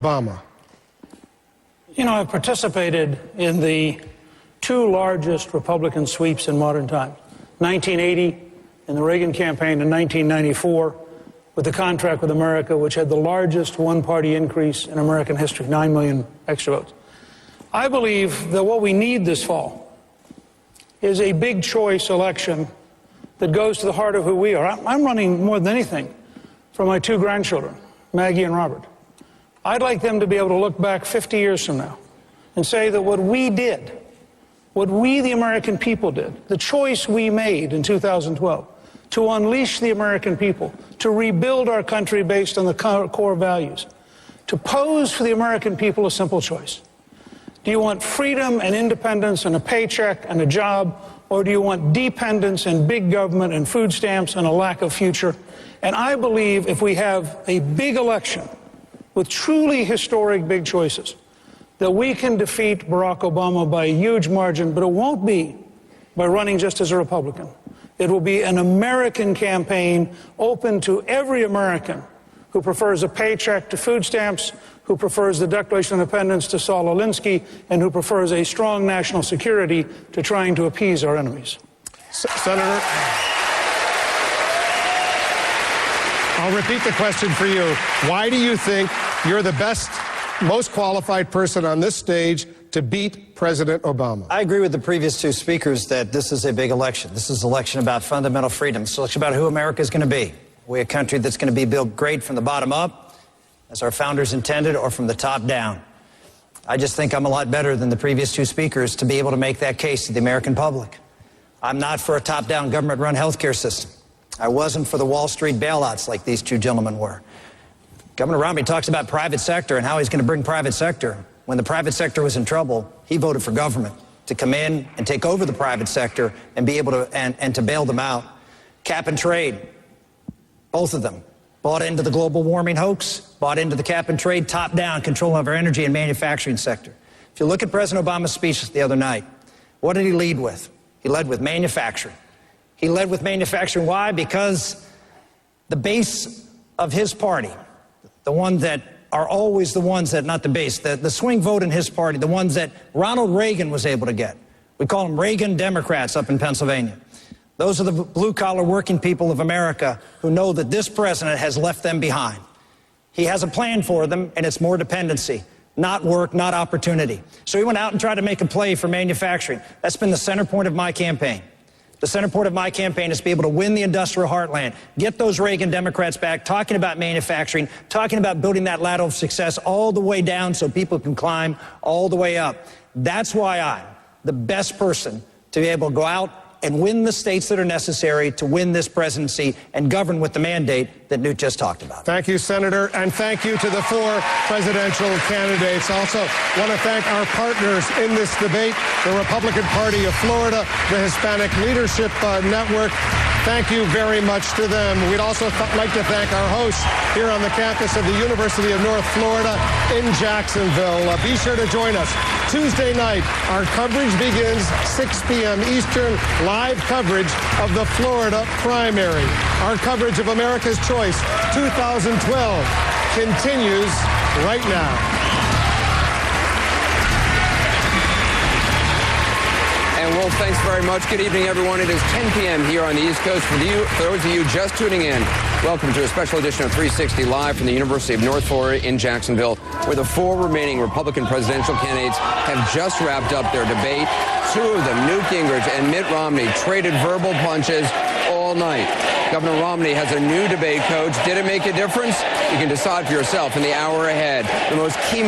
Obama. You know, I've participated in the two largest Republican sweeps in modern times. 1980 in the Reagan campaign, and 1994 with the contract with America, which had the largest one-party increase in American history, 9 million extra votes. I believe that what we need this fall is a big choice election that goes to the heart of who we are. I'm running more than anything for my two grandchildren, Maggie and Robert. I'd like them to be able to look back 50 years from now and say that what we did, what we the American people did, the choice we made in 2012 to unleash the American people, to rebuild our country based on the core values, to pose for the American people a simple choice. Do you want freedom and independence and a paycheck and a job, or do you want dependence and big government and food stamps and a lack of future? And I believe if we have a big election with truly historic big choices, that we can defeat Barack Obama by a huge margin, but it won't be by running just as a Republican. It will be an American campaign open to every American who prefers a paycheck to food stamps, who prefers the Declaration of Independence to Saul Alinsky, and who prefers a strong national security to trying to appease our enemies. Senator, I'll repeat the question for you. Why do you think you're the best, most qualified person on this stage to beat President Obama? I agree with the previous two speakers that this is a big election. This is an election about fundamental freedom. It's an election about who America is going to be. We're a country that's going to be built great from the bottom up, as our founders intended, or from the top down. I just think I'm a lot better than the previous two speakers to be able to make that case to the American public. I'm not for a top-down government-run healthcare system. I wasn't for the Wall Street bailouts like these two gentlemen were. Governor Romney talks about private sector and how he's going to bring private sector. When the private sector was in trouble, he voted for government to come in and take over the private sector and be able to and to bail them out. Cap and trade, both of them bought into the global warming hoax, bought into the cap and trade, top-down control of our energy and manufacturing sector. If you look at President Obama's speech the other night, what did he lead with? He led with manufacturing. He led with manufacturing. Why? Because the base of his party, the ones that are always the ones that, not the base, the swing vote in his party, the ones that Ronald Reagan was able to get. We call them Reagan Democrats up in Pennsylvania. Those are the blue-collar working people of America who know that this president has left them behind. He has a plan for them, and it's more dependency, not work, not opportunity. So he went out and tried to make a play for manufacturing. That's been the center point of my campaign. The center point of my campaign is to be able to win the industrial heartland, get those Reagan Democrats back, talking about manufacturing, talking about building that ladder of success all the way down so people can climb all the way up. That's why I'm the best person to be able to go out and win the states that are necessary to win this presidency and govern with the mandate that Newt just talked about. Thank you, Senator, and thank you to the four presidential candidates. Also want to thank our partners in this debate, the Republican Party of Florida, the Hispanic Leadership Network. Thank you very much to them. We'd also like to thank our hosts here on the campus of the University of North Florida in Jacksonville. Be sure to join us Tuesday night. Our coverage begins 6 p.m. Eastern, live coverage of the Florida primary. Our coverage of America's Choice 2012 continues right now. And Wolf, thanks very much. Good evening, everyone. It is 10 p.m. here on the East Coast. For those of you just tuning in, welcome to a special edition of 360 Live from the University of North Florida in Jacksonville, where the four remaining Republican presidential candidates have just wrapped up their debate. Two of them, Newt Gingrich and Mitt Romney, traded verbal punches all night. Governor Romney has a new debate coach. Did it make a difference? You can decide for yourself in the hour ahead. The most key moment